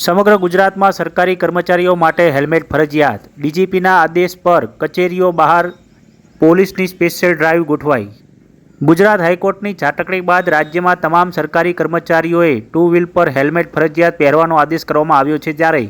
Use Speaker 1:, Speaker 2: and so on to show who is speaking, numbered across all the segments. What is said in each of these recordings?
Speaker 1: સમગ્ર ગુજરાતમાં સરકારી કર્મચારીઓ માટે હેલ્મેટ ફરજિયાત। ડીજીપીના આદેશ પર કચેરીઓ બહાર પોલીસની સ્પેશિયલ ડ્રાઈવ ગોઠવાઈ। ગુજરાત હાઈકોર્ટની ઝાટકણી બાદ રાજ્યમાં તમામ સરકારી કર્મચારીઓએ ટુ વ્હીલ પર હેલ્મેટ ફરજિયાત પહેરવાનો આદેશ કરવામાં આવ્યો છે। જ્યારે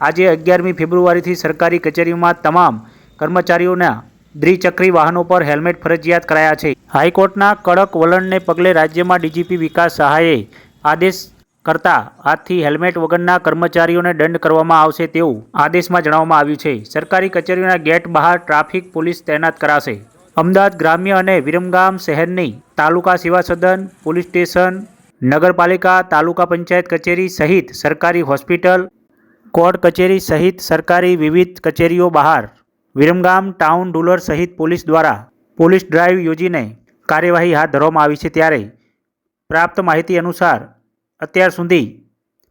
Speaker 1: આજે 11મી ફેબ્રુઆરીથી સરકારી કચેરીઓમાં તમામ કર્મચારીઓના દ્વિચક્રી વાહનો પર હેલ્મેટ ફરજિયાત કરાયા છે। હાઈકોર્ટના કડક વલણને પગલે રાજ્યમાં ડીજીપી વિકાસ સહાયે આદેશ કરતા આજથી હેલ્મેટ વગરના કર્મચારીઓને દંડ કરવામાં આવશે તેવું આદેશમાં જણાવવામાં આવ્યું છે। સરકારી કચેરીઓના ગેટ બહાર ટ્રાફિક પોલીસ તૈનાત કરાશે। અમદાવાદ ગ્રામ્ય અને વિરમગામ શહેરની તાલુકા સેવા સદન, પોલીસ સ્ટેશન, નગરપાલિકા, તાલુકા પંચાયત કચેરી સહિત સરકારી હોસ્પિટલ, કોર્ટ કચેરી સહિત સરકારી વિવિધ કચેરીઓ બહાર વિરમગામ ટાઉન રૂલર સહિત પોલીસ દ્વારા પોલીસ ડ્રાઈવ યોજીને કાર્યવાહી હાથ ધરવામાં આવી છે। ત્યારે પ્રાપ્ત માહિતી અનુસાર અત્યાર સુધી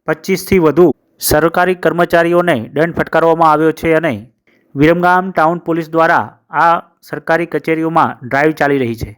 Speaker 1: 25થી વધુ સરકારી કર્મચારીઓને દંડ ફટકારવામાં આવ્યો છે અને વિરમગામ ટાઉન પોલીસ દ્વારા આ સરકારી કચેરીઓમાં ડ્રાઈવ ચાલી રહી છે।